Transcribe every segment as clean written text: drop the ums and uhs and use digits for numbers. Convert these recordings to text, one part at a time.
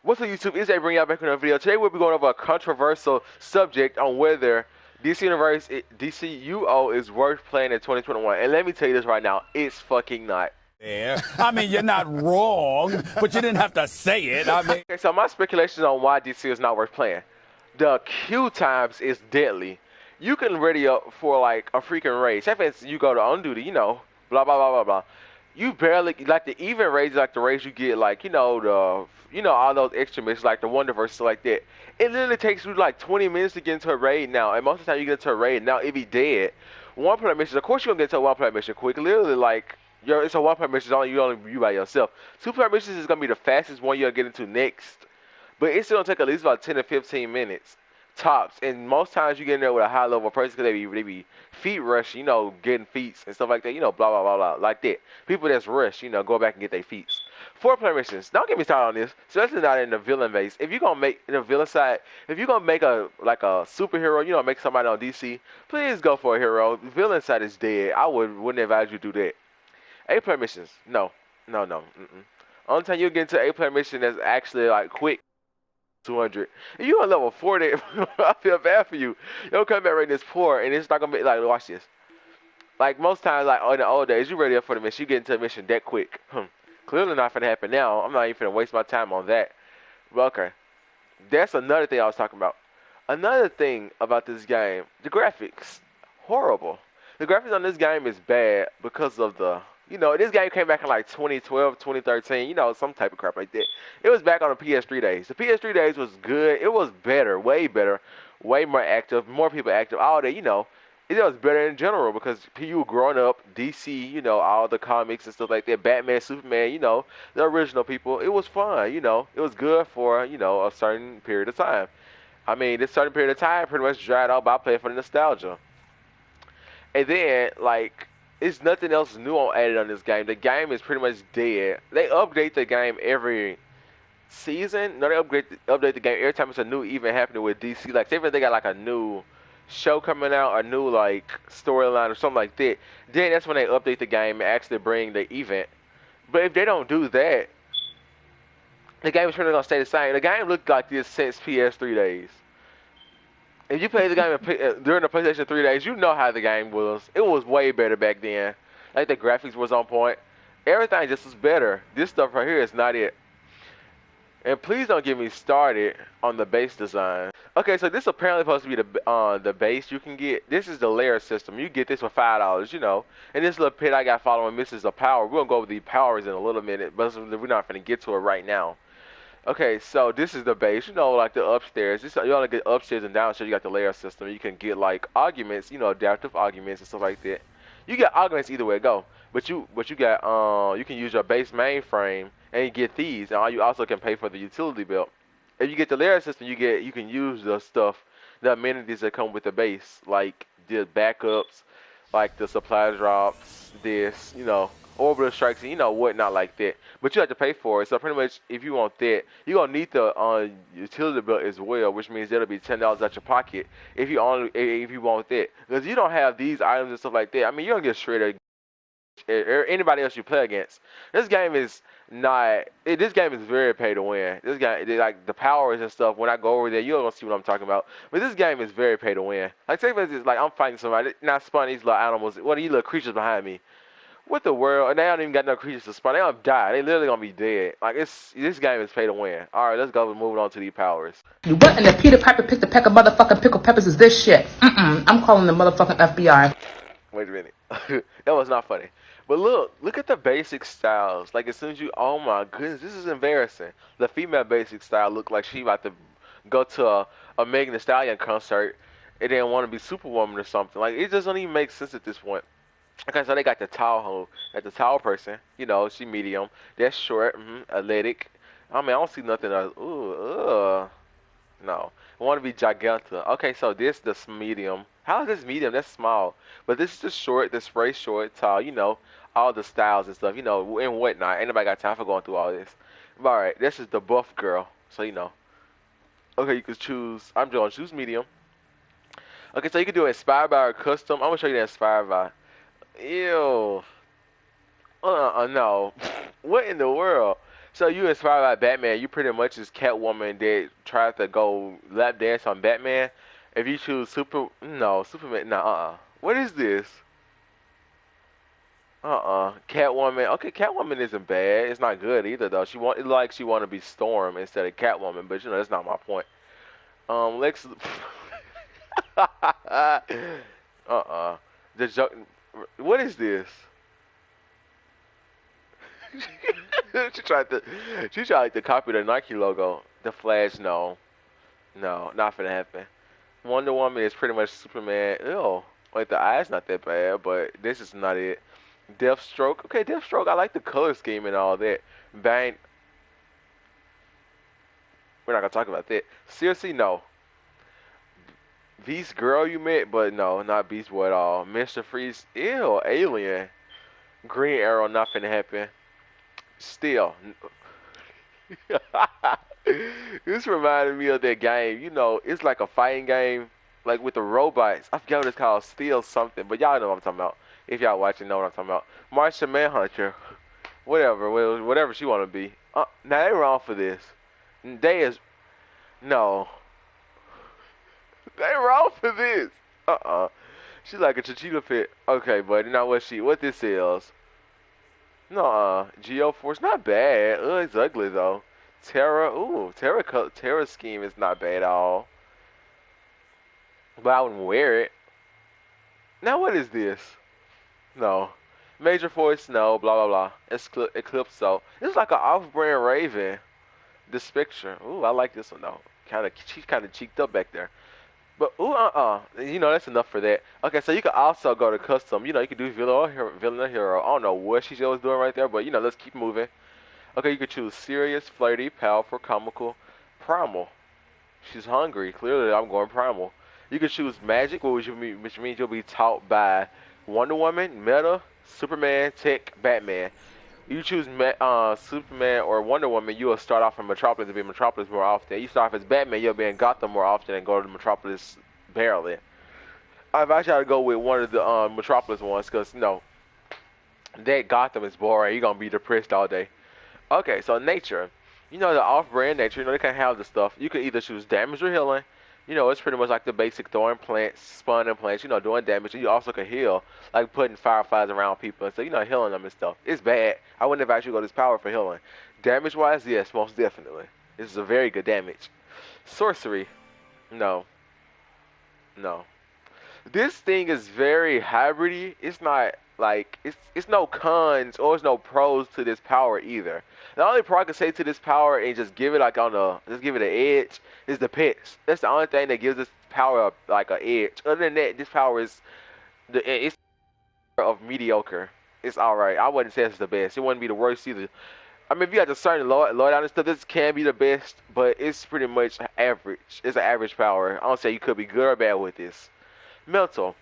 What's up, YouTube? It's A bringing y'all back with another video. Today we'll be going over a controversial subject on whether DCUO is worth playing in 2021. And let me tell you this right now, it's fucking not. There. I mean, you're not wrong, but you didn't have to say it. I mean, Okay, so my speculations on why DC is not worth playing. The queue times is deadly. You can ready up for like a freaking raid. Say for instance, you go to on duty, blah blah blah blah blah. You barely like the even raids, like the raids you get, like all those extra missions, like the Wonder versus like that. It literally takes you like 20 minutes to get into a raid now, and most of the time you get into a raid now, it be dead. One player mission, of course you're gonna get into a one player mission quick. Literally like it's a one player mission, only you by yourself. Two player missions is gonna be the fastest one you'll get into next, but it's still gonna take at least about 10 to 15 minutes tops. And most times you get in there with a high level person because they be feet rushing, getting feats and stuff like that, blah blah blah blah like that. People that's rush, go back and get their feats. Four player missions. Don't get me started on this, especially not in the villain base. If you're gonna make in the villain side, if you're gonna make a superhero, make somebody on DC, please go for a hero. The villain side is dead. I wouldn't advise you to do that. 8 player missions. No. No, no. Only time you get into 8 player mission that's actually like quick 200. If you on level 40, I feel bad for you. Your combat rate is poor, and it's not gonna be like, watch this. Like most times, like in the old days, you ready up for the mission, you get into a mission that quick. Clearly not gonna happen now. I'm not even gonna waste my time on that. But okay, that's another thing I was talking about. Another thing about this game, the graphics, horrible. The graphics on this game is bad because of this game came back in like 2012, 2013, some type of crap like that. It was back on the PS3 days. The PS3 days was good. It was better, way more active, more people active, all that, It was better in general because you were growing up, DC, all the comics and stuff like that, Batman, Superman, the original people. It was fun, It was good for, a certain period of time. I mean, this certain period of time pretty much dried out by playing for the nostalgia. And then, like, it's nothing else new added on this game. The game is pretty much dead. They update the game every season. No, they update the game every time it's a new event happening with DC. Like, say if they got like a new show coming out, a new like storyline or something like that, then that's when they update the game and actually bring the event. But if they don't do that, the game is pretty gonna stay the same. The game looked like this since PS3 days. If you played the game during the PlayStation 3 days, you know how the game was. It was way better back then. Like the graphics was on point. Everything just was better. This stuff right here is not it. And please don't get me started on the base design. Okay, so this apparently supposed to be the base you can get. This is the layer system. You get this for $5, And this little pit I got following misses of power. We're gonna go over the powers in a little minute, but we're not gonna get to it right now. Okay, so this is the base, like the upstairs. You only get upstairs and downstairs. You got the layer system. You can get like arguments, adaptive arguments and stuff like that. You get arguments either way it go, but you got you can use your base mainframe and you get these, and you also can pay for the utility belt. If you get the layer system, you can use the stuff, the amenities that come with the base, like the backups, like the supply drops, orbital strikes, and whatnot like that. But you have to pay for it. So pretty much, if you want that, you're gonna need the utility bill as well, which means that'll be $10 out your pocket if you want that. Because you don't have these items and stuff like that. I mean, you're gonna get straight anybody else you play against. This game is not. This game is very pay to win. This guy, like the powers and stuff. When I go over there, you're gonna see what I'm talking about. But this game is very pay to win. Like say for instance, like I'm fighting somebody, not spawning these little animals. What are these little creatures behind me? What the world? And they don't even got no creatures to spawn. They gonna die. They literally gonna be dead. Like this game is pay to win. All right, let's go and move on to these powers. What in the Peter Piper picked a peck of motherfucking pickled peppers is this shit? I'm calling the motherfucking FBI. Wait a minute. That was not funny. But look at the basic styles. Like as soon as oh my goodness, this is embarrassing. The female basic style look like she about to go to a Megan Thee Stallion concert and then want to be Superwoman or something. Like it just doesn't even make sense at this point. Okay, so they got the tall person, she medium. That's short, athletic. I mean, I don't see nothing else. Ooh, no. I want to be gigantic. Okay, so this medium. How is this medium? That's small. But this is just short, the spray short, tall, all the styles and stuff, and whatnot. Ain't nobody got time for going through all this. But alright, this is the buff girl. So, Okay, you can choose, I'm doing choose medium. Okay, so you can do inspired by or custom. I'm going to show you the inspired by. Ew. No. What in the world? So you inspired by Batman, you pretty much is Catwoman that tried to go lap dance on Batman. If you choose Superman, no, What is this? Catwoman. Okay, Catwoman isn't bad. It's not good either though. She want to be Storm instead of Catwoman, but that's not my point. Lex. The joke. What is this? she tried to she tried to copy the Nike logo. The Flash, no. No, not gonna happen. Wonder Woman is pretty much Superman. Ew. Like the eye's not that bad, but this is not it. Deathstroke. Okay, Deathstroke, I like the color scheme and all that. Bang. We're not gonna talk about that. Seriously, no. Beast Girl you met, but no, not Beast Boy at all. Mr. Freeze, ew, Alien. Green Arrow, not finna happen. Still. This reminded me of that game. It's like a fighting game, like with the robots. I forget what it's called, Steel something, but y'all know what I'm talking about. If y'all watching, know what I'm talking about. Martian Manhunter, whatever she want to be. Now they wrong for this. They is no, they wrong for this. She like a Chichita fit. Okay, buddy. Now what this is? No, Geoforce, not bad. It's ugly though. Terra scheme is not bad at all. But I wouldn't wear it. Now what is this? No. Major Force, no, blah blah blah. Eclipso. This is like an off-brand Raven. This picture. Ooh, I like this one though. She's kinda cheeked up back there. But that's enough for that. Okay, so you can also go to custom. You can do villain or hero. I don't know what she was doing right there, but let's keep moving. Okay, you can choose serious, flirty, powerful, comical, primal. She's hungry. Clearly, I'm going primal. You can choose magic, which means you'll be taught by Wonder Woman, Meta, Superman, Tech, Batman. You choose Superman or Wonder Woman, you will start off in Metropolis and be in Metropolis more often. You start off as Batman, you'll be in Gotham more often and go to Metropolis barely. I've actually had to go with one of the Metropolis ones because, that Gotham is boring. You're going to be depressed all day. Okay, so nature. The off-brand nature, they can have the stuff. You can either choose damage or healing. It's pretty much like the basic throwing plants, spawning plants, doing damage. And you also can heal, like putting fireflies around people and so, healing them and stuff. It's bad. I wouldn't have actually got this power for healing. Damage-wise, yes, most definitely. This is a very good damage. Sorcery, no. No. This thing is very hybridy. It's not like it's no cons or it's no pros to this power either. The only pro I can say to this power and just give it just give it an edge is the pets. That's the only thing that gives this power like an edge. Other than that, this power it's of mediocre. It's all right. I wouldn't say it's the best. It wouldn't be the worst either. I mean, if you got a certain loadout and stuff, this can be the best, but it's pretty much average. It's an average power. I don't say you could be good or bad with this. Mental,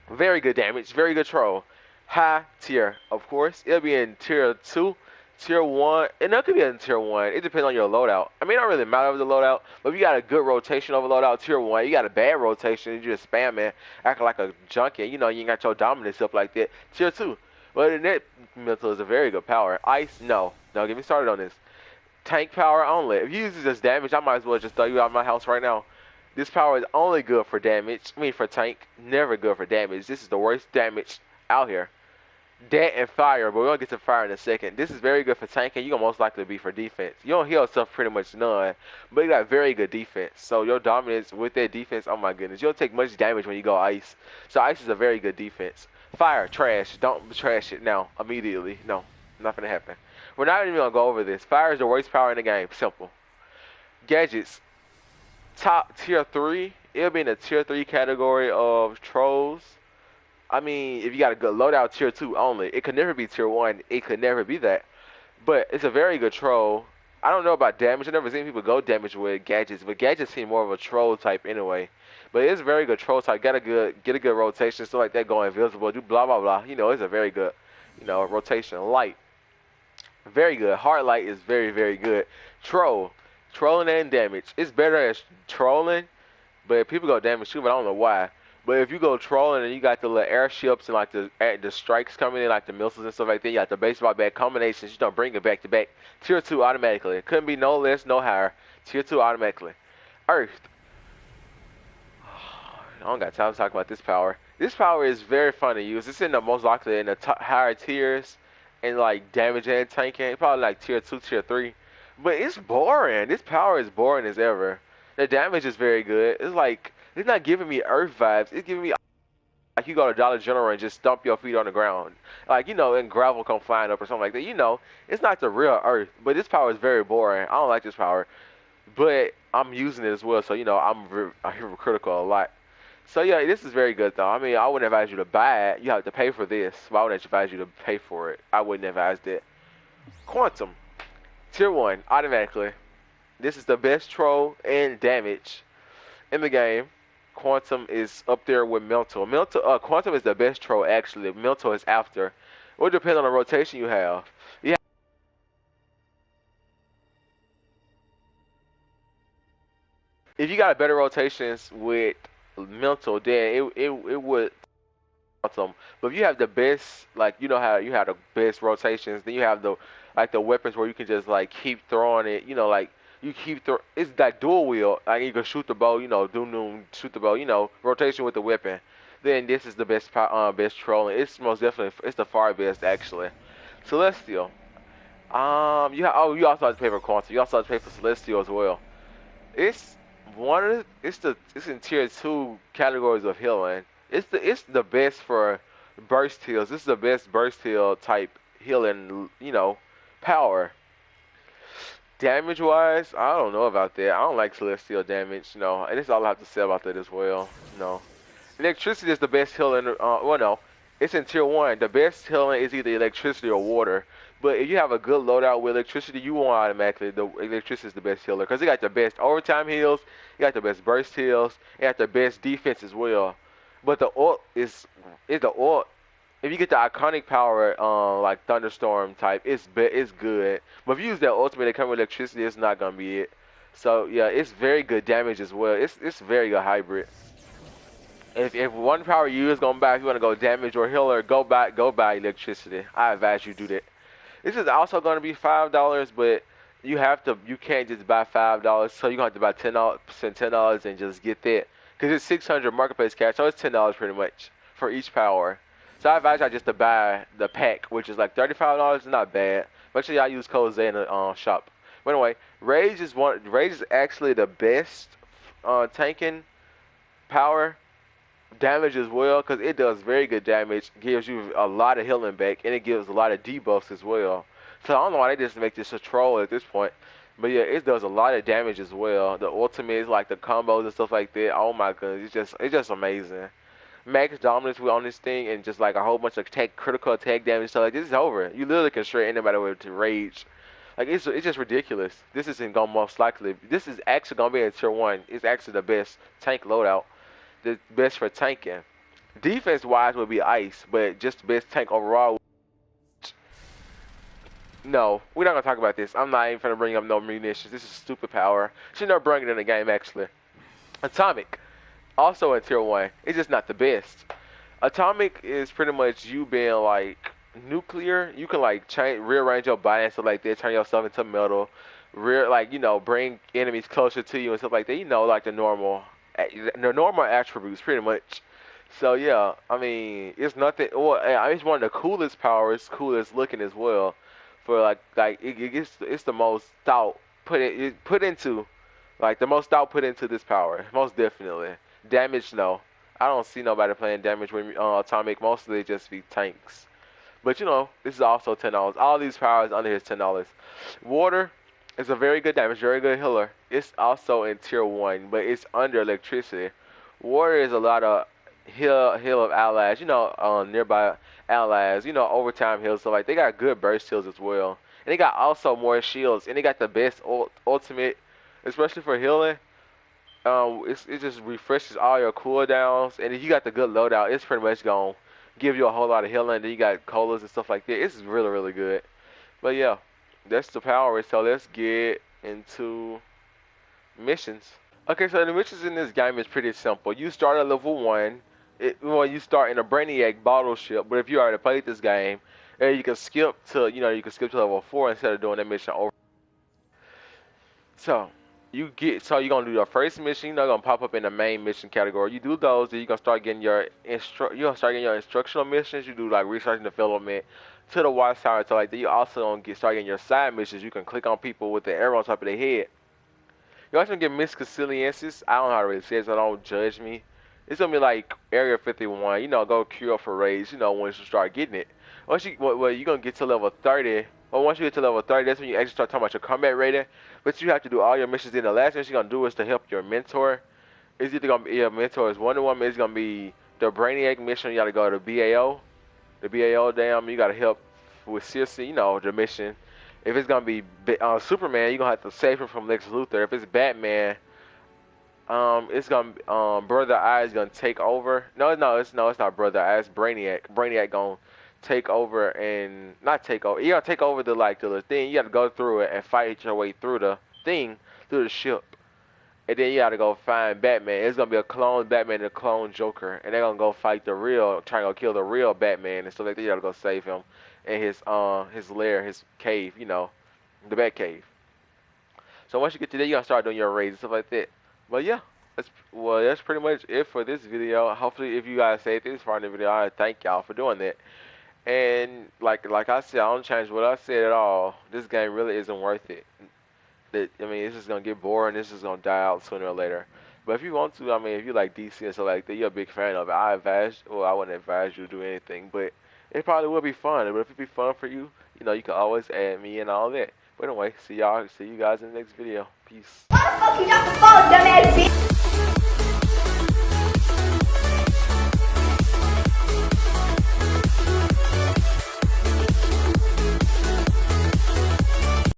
very good damage, very good troll. High tier, of course. It'll be in tier 2, tier 1, and that could be in tier 1. It depends on your loadout. I mean, it don't really matter with the loadout, but if you got a good rotation over loadout, tier 1, you got a bad rotation, you just spamming, acting like a junkie, you ain't got your dominance up like that. Tier 2. But in that mental is a very good power. Ice, no. Don't get me started on this. Tank power only. If you use this as damage, I might as well just throw you out of my house right now. This power is only good for damage. I mean, for tank, never good for damage. This is the worst damage out here. That and fire, but we're going to get to fire in a second. This is very good for tanking. You're going to most likely be for defense. You don't heal stuff pretty much none, but you got very good defense. So your dominance with that defense, oh my goodness. You don't take much damage when you go ice. So ice is a very good defense. Fire, trash. Don't trash it now, immediately. No, nothing to happen. We're not even going to go over this. Fire is the worst power in the game. Simple. Gadgets. Top tier 3. It'll be in the tier 3 category of trolls. I mean, if you got a good loadout, tier 2 only. It could never be tier 1. It could never be that. But it's a very good troll. I don't know about damage. I've never seen people go damage with gadgets. But gadgets seem more of a troll type anyway. But it's a very good troll type. Get a good rotation. Stuff like that. Go invisible. Do blah, blah, blah. It's a very good, rotation. Light. Very good. Hard light is very, very good. Troll. Trolling and damage. It's better as trolling. But people go damage too, but I don't know why. But if you go trolling and you got the little airships and like the strikes coming in, like the missiles and stuff like that, you got the baseball bat combinations, you don't bring it back to back. Tier 2 automatically. It couldn't be no less, no higher. Tier 2 automatically. Earth. I don't got time to talk about this power. This power is very fun to use. It's in the most likely in the higher tiers and like damage and tanking. Probably like tier 2, tier 3. But it's boring. This power is boring as ever. The damage is very good. It's like, it's not giving me Earth vibes. It's giving me like you go to Dollar General and just stomp your feet on the ground. Like, and gravel come flying up or something like that. It's not the real Earth. But this power is very boring. I don't like this power. But I'm using it as well. So, I'm hypocritical a lot. So yeah, this is very good though. I mean, I wouldn't advise you to buy it. You have to pay for this. Why would I advise you to pay for it? I wouldn't advise that. Quantum, tier 1, automatically. This is the best troll and damage in the game. Quantum is up there with Mental. Quantum is the best troll actually. Mental is after. It would depend on the rotation you have. Yeah. If you got better rotations with Mental, then it would awesome. But if you have the best, like how you have the best rotations, then you have the weapons where you can just like keep throwing it. Like you keep throw. It's like dual wheel. Like you can shoot the bow. Doom, shoot the bow. Rotation with the weapon. Then this is the best trolling. It's most definitely it's the far best actually. Celestial. You also have to pay for Quantum. You also have to pay for Celestial as well. It's it's in tier 2 categories of healing. It's the best for burst heals. This is the best burst heal type healing, power. Damage wise, I don't know about that. I don't like celestial damage, and that's all I have to say about that as well. Electricity is the best healing. Well, no, it's in tier 1. The best healing is either electricity or water. But if you have a good loadout with electricity, you won't automatically. The electricity is the best healer because it got the best overtime heals, it got the best burst heals, it got the best defense as well. But the ult is the ult. If you get the iconic power, like thunderstorm type, it's good. But if you use that ultimate that comes with electricity, it's not gonna be it. So yeah, it's very good damage as well. It's very good hybrid. If one power you is gonna buy, if you wanna go damage or healer, go buy electricity. I advise you do that. This is also gonna be $5, but you can't just buy $5. So you're gonna have to buy $10 and just get that. Cause it's 600 marketplace cash, so it's $10 pretty much for each power. So I advise y'all just to buy the pack, which is like $35. It's not bad. Make sure y'all use code Zay in the shop. But anyway, Rage is actually the best tanking power. Damage as well, because it does very good damage, gives you a lot of healing back, and it gives a lot of debuffs as well. So I don't know why they just make this a troll at this point. But yeah, it does a lot of damage as well. The ultimates, like the combos and stuff like that, oh my goodness, it's just amazing. Max dominance on this thing and just like a whole bunch of critical attack damage stuff like this is over. You literally can straight anybody with to rage. Like it's just ridiculous. This isn't gonna most likely. This is actually gonna be in tier 1. It's actually the best tank loadout. The best for tanking. Defense wise would be Ice, but just the best tank overall. No, we're not gonna talk about this. I'm not even gonna bring up no munitions. This is stupid power. Should never bring it in the game actually. Atomic, also in tier 1. It's just not the best. Atomic is pretty much you being like nuclear. You can like rearrange your body and stuff like that, turn yourself into metal, bring enemies closer to you and stuff like that. Like the normal attributes pretty much. So yeah, I mean it's nothing. Well, it's one of the coolest powers, coolest looking as well. For it's the most thought put into, like the most thought put into this power. Most definitely. Damage, no. I don't see nobody playing damage with Atomic. Mostly just be tanks. But this is also $10. All these powers under here is $10. Water is a very good damage, very good healer. It's also in tier 1, but it's under electricity. Water is a lot of heal of allies, nearby allies, overtime heals. So like they got good burst heals as well. And they got also more shields. And they got the best ultimate, especially for healing. It just refreshes all your cooldowns, and if you got the good loadout, it's pretty much gonna give you a whole lot of healing. Then you got colas and stuff like that. It's really, really good. But yeah, that's the power. So let's get into missions. Okay, so the missions in this game is pretty simple. You start at level 1. When you start in a Brainiac bottle ship, but if you already played this game, you can skip to level 4 instead of doing that mission over. So you're gonna do your first mission. You're not gonna pop up in the main mission category. You do those, then you're gonna start getting your instructional missions. You do like research and development to the watchtower. So like that, you also gonna start getting your side missions. You can click on people with the arrow on top of their head. You also get miscellaneous. I don't know how to really say it, so don't judge me. It's gonna be like Area 51. Go queue up for raids. Once you start getting it. You're gonna get to level 30. Well, once you get to level 30, that's when you actually start talking about your combat rating. But you have to do all your missions. In the last mission you're gonna do is to help your mentor. It's either gonna be your mentor is Wonder Woman. It's gonna be the Brainiac mission. You gotta go to BAO. The BAO you gotta help with Circe. The mission. If it's gonna be Superman, you're gonna have to save him from Lex Luthor. If it's Batman, it's gonna Brother Eye is gonna take over. No, it's not Brother Eye. It's Brainiac. Brainiac gonna take over and not take over. You gotta take over the thing. You gotta go through it and fight your way through the thing, through the ship, and then you gotta go find Batman. It's gonna be a clone Batman and a clone Joker, and they're gonna go fight trying to kill the real Batman and stuff like that. You gotta go save him in his lair, his cave, the Bat Cave. So once you get to there, you gotta start doing your raids and stuff like that. But yeah, that's pretty much it for this video. Hopefully, if you guys say this part of the video, I thank y'all for doing that. And like I said, I don't change what I said at all. This game really isn't worth it. It's just gonna get boring. This is gonna die out sooner or later. But if you want to, if you like DC and stuff like that, you're a big fan of it. I wouldn't advise you to do anything, but it probably will be fun. But if it be fun for you, you can always add me and all that. But anyway, see you guys in the next video. Peace. Why the fuck you got the phone, dumbass bitch?